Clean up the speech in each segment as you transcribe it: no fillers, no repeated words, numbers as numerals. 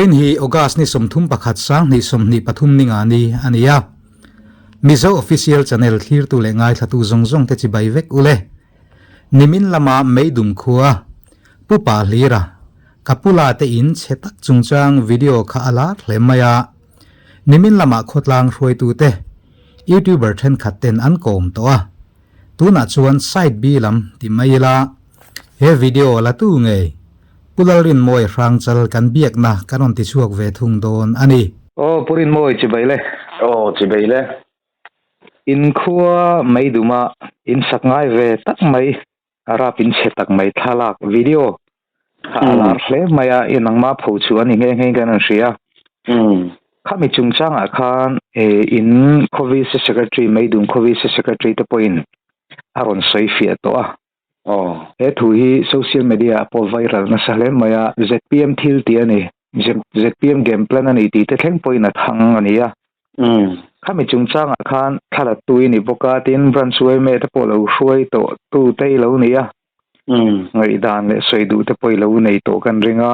Toin hi August ni somthum pakhat sang ni somni pathum ni ngani ania Mizo official channel thlir tu le ngai thatu zongjong te chi bai vek ule nimin lama meidum khuwa pupa hlira kapula te in chetak chungchang video kha ala hlemaya nimin lama khotlang hroi tu te YouTuber then khatten an kom to a tuna chuan side b lam ti maila he video la tu ngei pularin moi rangchal kan biak na karon ti chuak ve thung don ani purin moi chi baile chi baile in khuwa meiduma in sakngai ve tak mai ara pin che tak mai thalak video alar hle maya inangma phochu ani nge nge kan ria khami chungchang a khan in covid secretary meidum covid secretary te point aron soifia to a he thu hi social media po viral na sale maya ZPM thil ti ani ZPM game plan ani ti te thleng point a thang ani ya khami chungchang a khan thala tui ni boka tin branchway me te polo hruai to tu te lo ni ya ngai dan le soidu te poi lo nei to kan ringa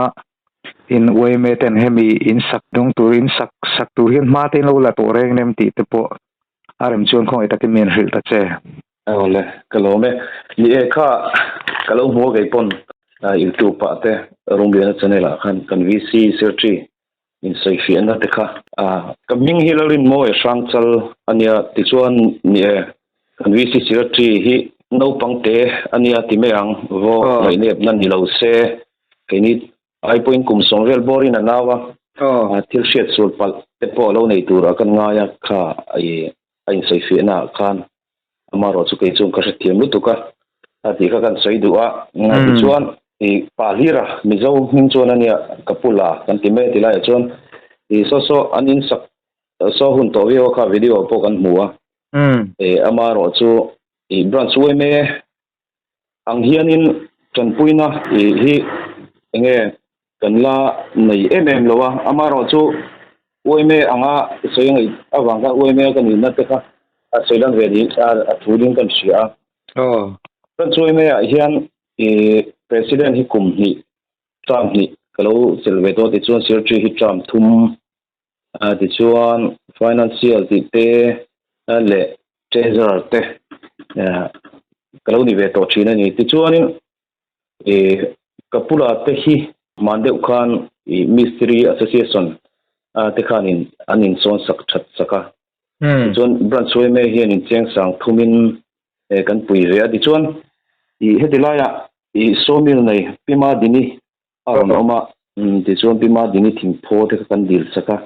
in way me ten hemi in sak dong turin sak tu hian ma te lo la to reng nem ti te po aram chon khong eta ke men hil ta che ole kalome ni e kha kalo mo gai pon YouTube pa te rombiana channel a khan kan VC searchi in saifi na te kha kaming hilarin mo e sangchal ania ti chuan ni e kan VC searchi hi no pangte ania ti meang vo mai ne nan ni lo se kini ai point kum songvel borin anawa til shet sul pal te po lo nei tur kan nga ya kha ai saifi na khan amaro chu ke chung ka thiam lutuka ati ka kan soidua nga ti chuan e palira mizo hing chuan ania kapula kan ti me ti lai chuan e so anin sak so hun to yo kha video po kan muwa amaro chu e branch we me ang hianin chan puina hi enge kanla nei lowa amaro chu we me anga soyang awanga we me kan na te kha soilang ready thuling kan sia kan choi me hian president hi kum hi Trump hi kalo silveto ti chuan secretary hi Trump thum ti chuan financial ti te le treasurer te kalo ni ve to china ni ti chuan kapula te hi mande khan mystery association te khanin anin son sak that saka chuan branch we me hian in cheng sang thumin kan pui re adi chuan I hetilaya I sawmill nei pima dini aron oma ti chuan pima dini thingpho te kan dil saka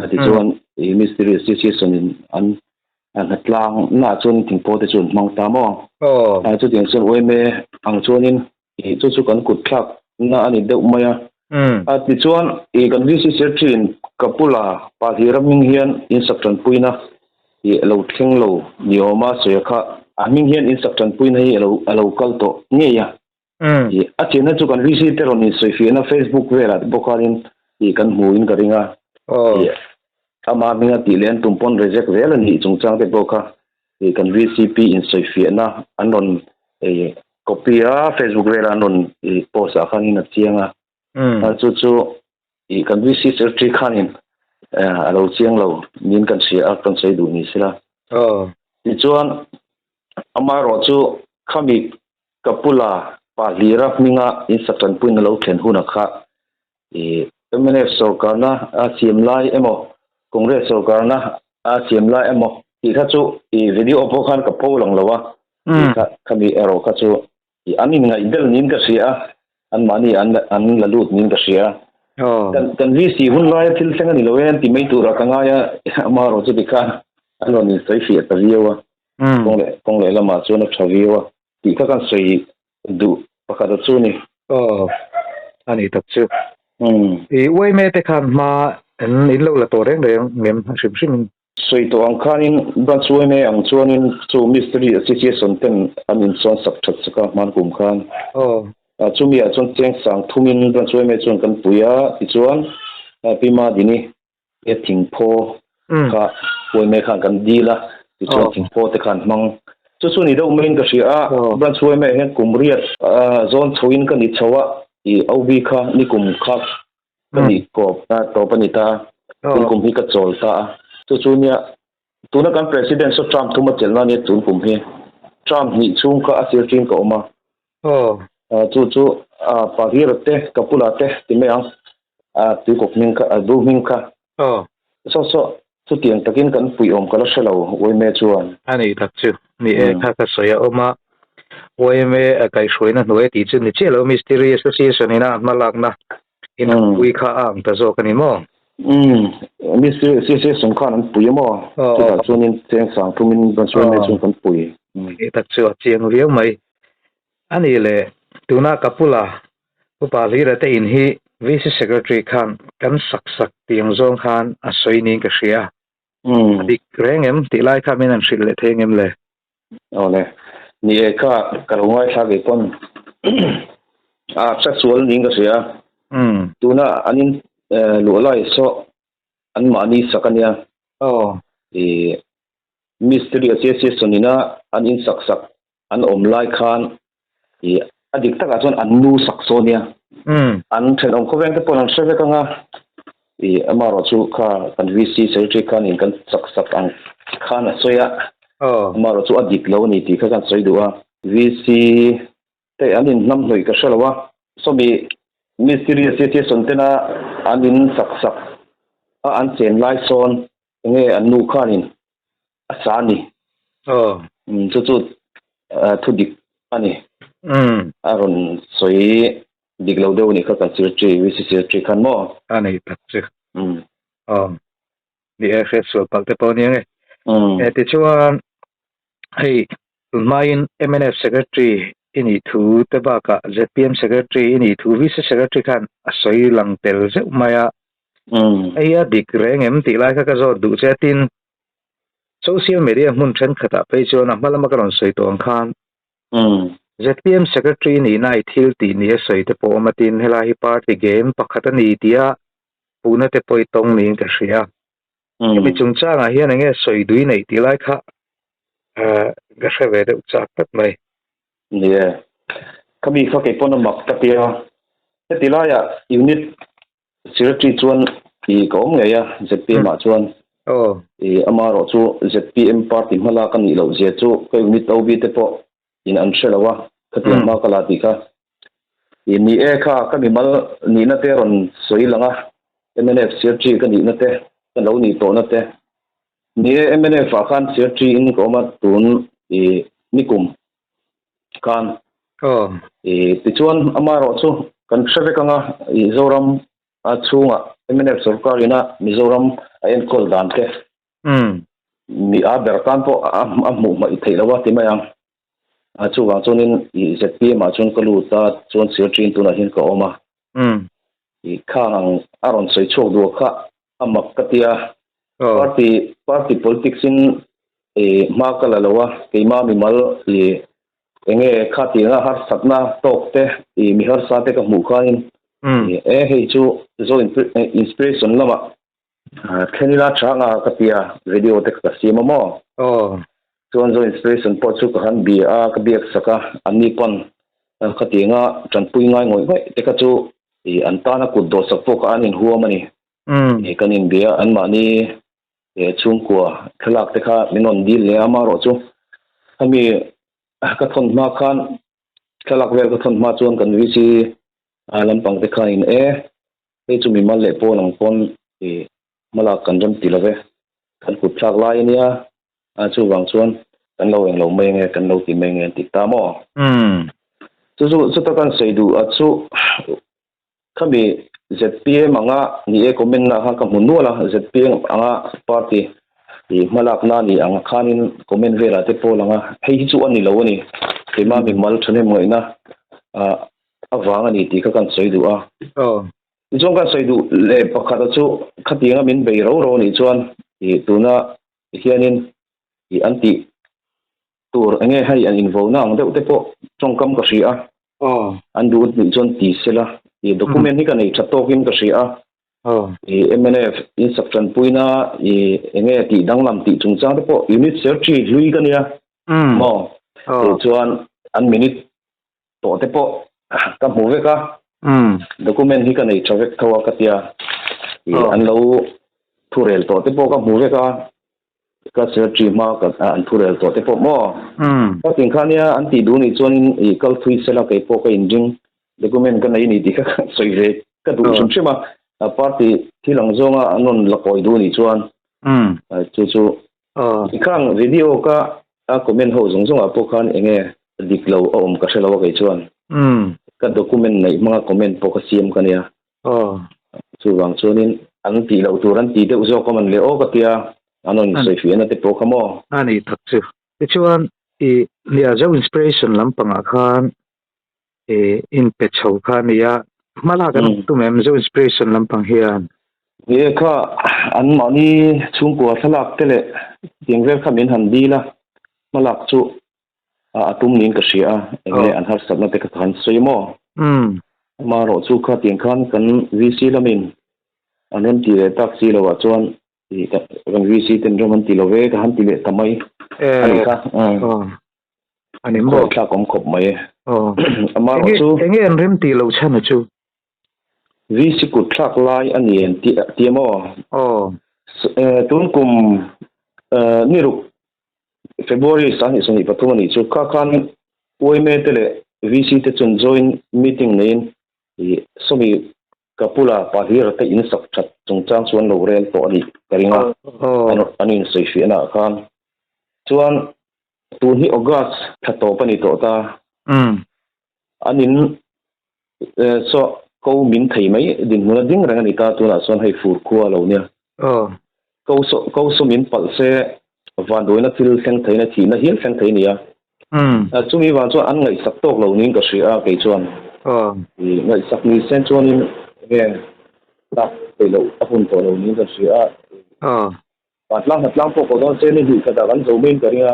ti chuan mystery association in an hatlang na chuan thingpho te chuan mang tamo chu tiang chuan we me ang chuanin chu kan kut thlak na ani deuh maya ti chuan kan VC secretary in kapula pathiraming hian instruction puina lo theng lo nioma soyakha aming hian instruction puina hi alo kalto ngeya achena chu kan VC teron in soifina Facebook vela bokarin kan muin karinga ama minga tilen tumpon reject vela ni chungchang te boka kan VCP in soifina anon copy Facebook vela anon post akhanin chianga chu kan VC secretary khanin alo chiang lo nin kan sia kan sei du ni sila ti chuan amaro chu khami kapula palira minga instruction puin lo thlen huna kha MNF sarkarna CM lai emo congress sarkarna CM lai emo ti kha chu video po khan ka po lang lawa khami ero kha chu anin ngai del nin ka sia an mani an lalut nin ka sia kan VC hun lai thil senga ni loen ti mai tura kanga ya amaro chu dikha ano ni sai fi ta viwa kong le lama chu na thaviwa ti ka kan sei du pakada chu ni ani tak chu we me te khan ma in lo la to reng ngem sim soi to ang khanin ban chu me ang chuanin chu mystery association ten anin son sak that saka man kum khan chumi a chon cheng sang thumin ban chu me chon kan puya ti chuan pima dini e thingpho ka we me khan kan dila ti chuan thingpho te khan mang chu ni do main ka sia ban chu me hen kumriat zone choin kan ni chawa I OB kha ni kum kha kan ni ko to panita tun kum hi ka chol ta chu nia tuna kan president so Trump thuma chelna ni tun kum hi Trump ni chung ka asir tin ko ma chu pagirte kapulate timeang tu kok ning ka du ming ka so chu tiang takin kan pui om kala shalo oi me chuan ani tak chu ni e kha soya oma oi me kai shoina noi ti chu ni chelo mystery association ina malak na in pui kha ang ta zo kani mo mystery association khan pui mo chu ta chunin cheng sang tumin ban chuan me chung kan pui e tak chu chiang riau mai ani le tuna kapula upa lira te in hi vice secretary khan kan sak tiang zong khan a soini ka sia dik rengem ti lai kha men an sil le thengem le ole ni e kha kalungai tha ge kon sexual ning ka sia tuna anin lo lai so an mani sakania e mystery association ina anin sak an om lai khan e adik taka chon an nu saksonia an then om khoweng te pon an seve kanga e amaro chu kha kan vc secretary khan in kan sak ang khan soya amaro chu adik lo ni ti kha kan soi duwa vc te anin nam hloi ka shalawa so mi mystery association tena anin sak an chen lai son nge an nu khanin asani chu thu dik ani aron soi diglo deu ni kha kan secretary khan mo ani tak chu ni e khe so pal te pon yang e ti chuan hei main MNF secretary ini thu te ba ka ZPM secretary ini thu vice secretary khan asoi lang tel ze maya aya dik rengem ti lai kha ka zo du che tin social media mun chen khata pe chuan amalama karon soi tong khan ZPM secretary ni nai thil ti ni soi te po matin hela hi party game pakhatani tia puna te poi tong ni ka sia mi chung changa hian nge soi dui nei ti lai kha ga khave de chak tak mai ye kami kha ke pon mak ta pia te ti la ya unit secretary chuan i kom nge ya ZPM ma chuan e amaro chu ZPM party mala kan ni lo je chu ke unit obi te po in an shelawa khatiang ma kala ti kha ni e kha kami mal ni na te ron soi langa MNF secretary kan ni na te kan lo ni to na te ni MNF khan secretary in ko ma tun e nikum kan ti chuan amaro chu kan save kanga i zoram a chunga MNF sarkarina mizoram en kol dan te mi a berkan po amu mai theilawa ti mayang a chu wang chunin i ZPM ma chun kalu ta chun secretary tuna hin ka oma i khang aron soi chok du kha amak katia party politics in e ma kala lawa ke ma mi mal li enge khati na har satna tok te i mi har sa te ka mu khain hei chu zo inspiration lama khenila changa katia radio te ka sima mo chuan zo inspiration po chu ka han bi a ka biak saka ani pon khatinga chanpui ngai ngoi te ka chu i antana ku do sakpo ka anin huamani e kanin bia an mani e chungkwa khalak te kha minon dil le amaro chu ami ka thon ma khan khalak vel ka thon ma chuan kan vi si lampang te kha in e chu mi mal le po nang pon e mala kan jam tilave kan ku thak lai nia a chu wang chuan kan lo eng lo mai nge kan lo ti mai nge ti ta mo chu ta kan sei du a chu kami ZPM anga ni e comment na ha ka hunu la ZPM anga party i malak na ni anga khanin comment vera te po langa hei chu ani lo ani ke ma mi mal thane moi na awanga ni ti ka kan sei du a jong kan sei du le pakhat chu khatinga min bei ro ni chuan i tuna hianin i anti tur enge hai an involve na ang de te po chongkam ka ria an du ni chuan ti sela i document hi kan ei thatokin ka ria i MNF instruction puina i enge ti danglam ti chungchang te po unit secretary lui kan ya mo chuan an minute to te po ka mu ve ka document hi ka nei trawek thawa ka tia an lo thurel to te po ka mu ve ka secretary ma ka an thurel to te po mo ka tin khania an ti du ni chuan i kal thui sela kai po ka injing document ka nei ni ti ka soi ve ka du chum chima party thilang zonga anon lakoi du ni chuan chu ikang video ka comment ho zong zong apo khan enge diklo om ka shelo kai chuan ka document nei mga comment po ka siam kania chu wang chuanin an ti lo turan ti deuh zo ko man le o ka tia anon soi fi na te po kamo ani thak chu ti chuan i lia zo inspiration lampanga khan in pe chho khan ya mala kan tu mem zo inspiration lampang hian ye kha an mani chung ko thalak tele tingvel khamin han dila malak chu atum ning ka sia enge an har sabna te ka than soimo ma ro chu kha ting khan kan vc lamin anon ti le tak si lo wa chuan ti kan vc ten roman ti lo ve ka han ti le tamai ani ka ani mo tha kom khop mai ama ro chu enge an rem ti lo chana chu vc ku thak lai ani en ti mo tun kum niru February san isoni patumani chu ka kan oime tele vc te chun join meeting nein somi kapula pahir te in sak chat chungchang chuan lo rel to ani karinga anin seifi na khan chuan tu hi august thato pani to ta anin so ko min thei mai din muna ding rang ani ta tu na son hai fur khuwa lo nia ko so min pal se van doina thil theng theina thi na hian theng thei nia chumi wan chuan an ngai sak tok lo ning ka sia ke chuan ngai sak ni sen chuan in nge ta pe lo apun to lo ning ka sia patlang po ko don sen ni ka da kan zo min ka ringa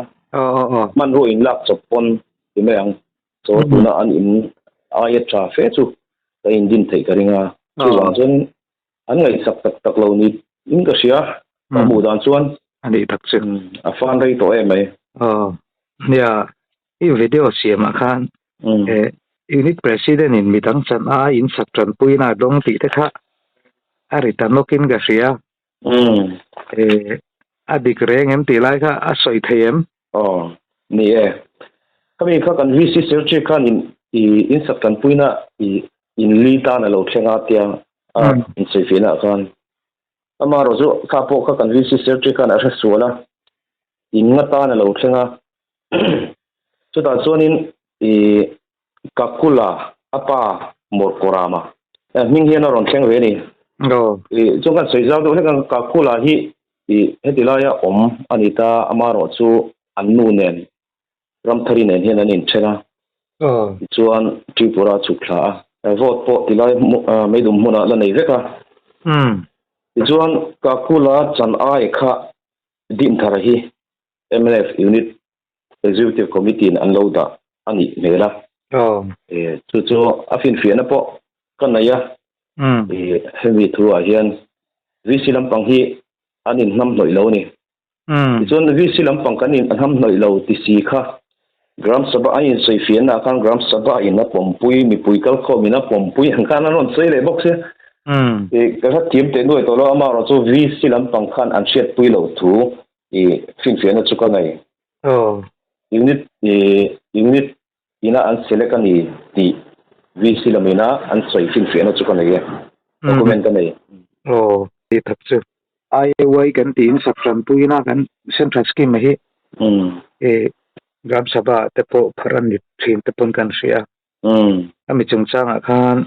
man ro in lak chopon ti meang so tuna an in aya tra fe chu ka in din thei ka ringa chu wan chuan an ngai sak tak lo ni in ka sia mu dan chuan ani thak chu fan rei to em ai nia i video siam khan unit president in midang chan a in sakran puina dong ti te kha ari tanokin ga ria adik reng em ti lai kha a soi them ni kami kha kan vc search khan in sakran puina in lita na lo thenga tia in sefina khan ama rozu kha po kha kan vc search khan a suala in ngata na lo thenga chu ta chuanin kakula apa morkorama ming hian ron theng ve ni chunga soizau do hekan kakula hi hetilaya om anita amaro chu annu nen ramthari nen hian anin thena chuan tripura chukla vote po tilai meidum huna la nei veka chuan kakula chan ai kha din thar hi MLF unit executive committee an loda ani mela chu afin fiana po kanaya hemi thua hian vc lampang hi anin nam noi lo ni chuan vc lampang kanin anham noi lo ti si kha gram sabha ain sei fiana kan gram sabha in na pompui mi puikal kho mina pompui han kana non sei le box ka ha tim te noi to lo ama ro chu vc lampang khan an shet pui lo thu fin fiana chu ka ngai unit ina an select ani ti vc lamina an soi fin fiana chu ka ngai document ka nei ti thak chu ai wai kan ti in sakran puina kan central scheme hi gram sabha te po pharan ni thin te pon kan sia ami chungchang khan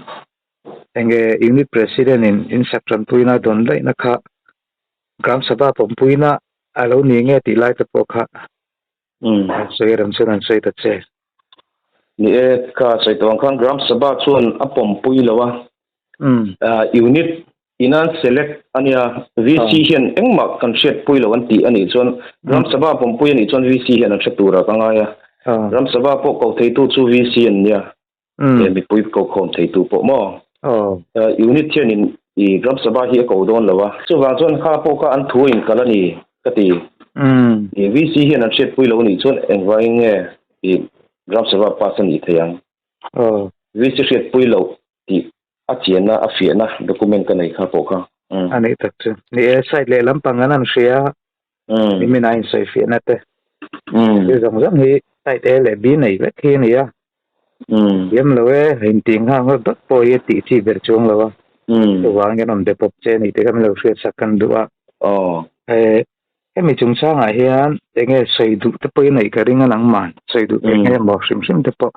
enge unit president in sakran puina don lai na kha gram sabha pom puina alo ni nge ti lai te po kha soi ram chuan soi ta che ni ka sai tong khan gram sabha chuan apom pui lawa unit inan select ania vc hian engma kan shet pui lawan ti ani chuan gram sabha pom pui ani chuan vc hian an thura ka nga ya gram sabha po ko thei tu chu vc an nia mi pui ko khom thei tu po mo unit hian in gram sabha hi ko don lawa chu wa chuan kha po ka an thu in kalani kati vc hian an shet pui lo ni chuan engwai nge gram sabha pasan i theyang vc shet pui lo ti a chiana a fiana document ka nei kha po kha ani tak chu ni site le lampang an ria ni min ain sai fi na te e zong zong hi site le bi nei ve khi ni ya yem lo e hin ting ha ngo dot po ye ti chi ber chung lo to wang ge nom de pop che ni te kam lo hriat sak kan du a mi chung sang a hian te nge sei du te po nei ka ring alang man sei du te nge mo sim sim te po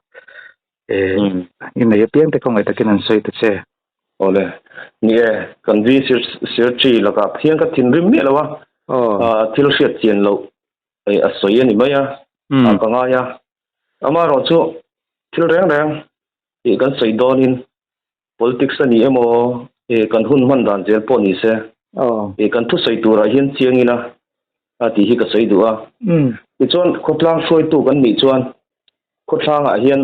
in nei pian te kong ai takin an sei te che ole ni kan vi sir chi la ka phiang ka thin rim me lawa thil hriat chian lo a soi ani maya ka nga ya ama ro chu thil reng reng kan sei donin politics ani emo kan hun man dan jel po ni se kan thu sei tura hian chiangina ti hi ka sei du a ti chon khotlang soi tu kan mi chuan khotlang a hian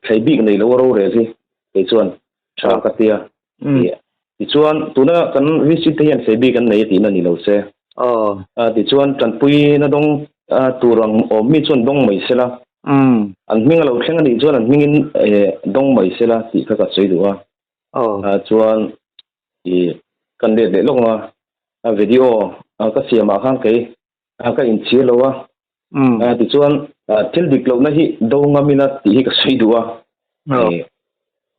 thaibik nei lo ro re si ti chuan tha ka tia ti chuan tuna kan visit hian thaibik kan nei ti na ni lo se ti chuan kan pui na dong turang o mi chuan dong mai sela an ming lo thleng ani chuan an mingin dong mai sela ti kha ka sei du a chuan kan de longa video ka siama khang kai ka in chi lo wa ti chuan thil dik lo na hi do ngamina ti hi ka sei du a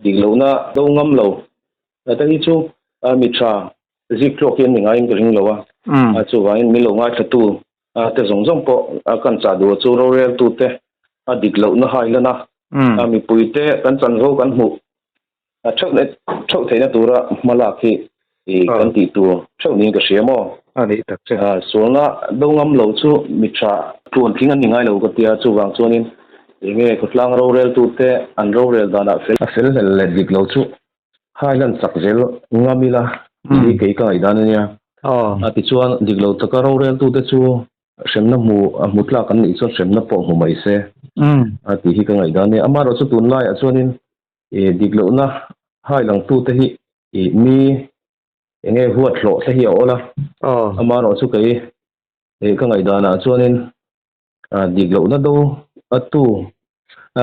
dik lo na do ngam lo ta hi chu mi tha zik klok yen ninga in ring lo wa chu wa in mi lo nga thatu te zong zong po kan cha du chu ro rel tu te dik lo na hai la na mi pui te kan chan ro kan mu thok theina tura mala khi kan ti tu thok ni ka siamo ani tak che suanga do ngam lo chu mi tha tuan thing an ningai lo ka tia chu wang chuanin nge khotlang ro rel tu te an ro rel dana fel le dik lo chu hailan sak zel ngamila ni ke ka idan nia ti chuan dik lo taka ro rel tu te chu semna mu tla kan ni chu semna po mu mai se ti hi ka ngai dan ni ama ro chu tun lai a chuanin dik lo na hailang tu te hi mi nge huat lo te hi ola ama ro chu kai ka ngai dana chuanin dik lo na do atu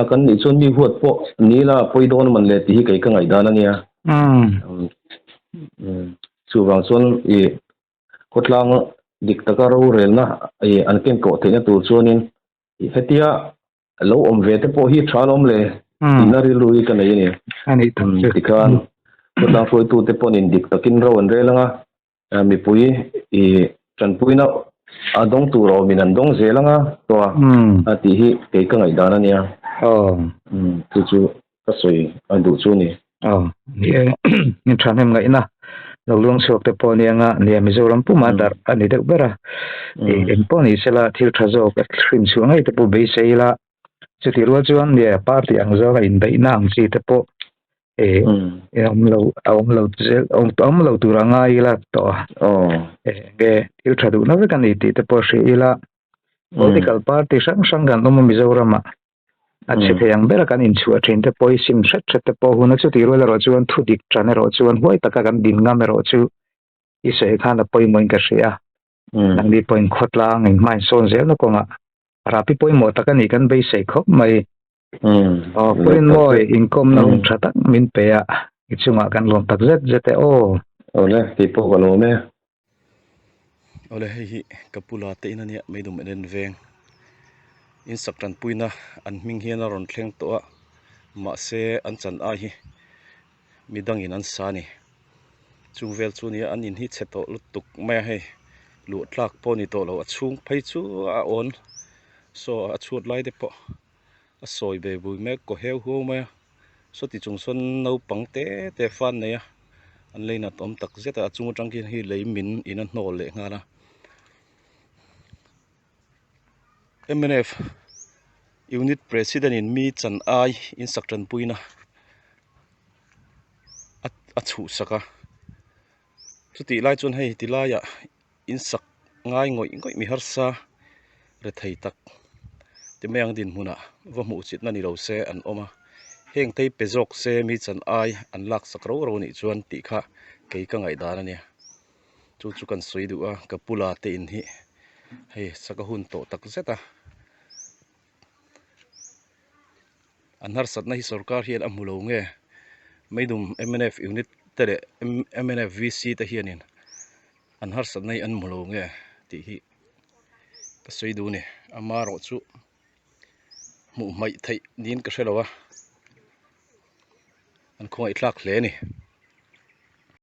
kan ni chuan mi huat po ni la poi don man le ti hi kai ka ngai dana nia chu wang chuan khotlang dik taka ro rel na an ken ko theina tur chuanin hetia lo om ve te po hi thalom le inari lui ka nei ni ani tak che tikan khotlang foi tu te ponin dik takin ro an relanga mi pui tran pui na adong tu ro min an dong zelanga to ti hi ke ka ngai dana nia tu chu ka soi an du chu ni ni thanem ngai na lo luang sok te po ni anga ni mizoram puma dar ani dek bera en po ni sela thil thazo ka thrin chu ngai te po be seila chu ti ro chuan ni party ang zo la in dei nang chi te po om lo turanga ila to ge thil thadu na ve kan ni ti te po shi ila political party sang gan no mizorama ache theyang bera kan in chu athin te poi sim set te po huna chu ti ro la ro chuan thu dik trane ro chuan hoi taka kan din ngam ro chu i se khana poi moin ka ria nang di point khotlang in mai son zel na konga rapi poi mo taka ni kan be sei khop mai point moi income na ung thata min pe a ichunga kan lom tak zet ole ti po ko lo me ole hi kapula te inania meidum enen veng in sakran puina an ming hian a ron thleng to a ma se an chan a hi midang in an sa ni chungvel chu ni an in hi cheto lutuk mai he lu tlak po ni to lo a chung phei chu a on so a chut lai de po a soi be bu me ko heu hu ma so ti chung son no pangte te fan ne ya an leina tom tak zeta a chung tang hi leimin in an hnol le ngana MNF unit president in mi chan ai in sakran puina a chu saka chuti lai chun hei ti lai ya in sak ngai ngoi mi har sa re thei tak ti meang din huna wa mu chit na ni ro se an oma heng tei pezok se mi chan ai an lak sak ro ro ni chuan ti kha ke ka ngai dan ania chu kan soi du a kapula te in hi hei saka hun to tak zeta an har sat na hi sarkar hian amulo nge meidum MNF unit tere MNF VC te hianin an har sat nei an mulo nge ti hi ka sei du ni ama ro chu mu mai thei din ka hrelawa an khoi tlak hle ni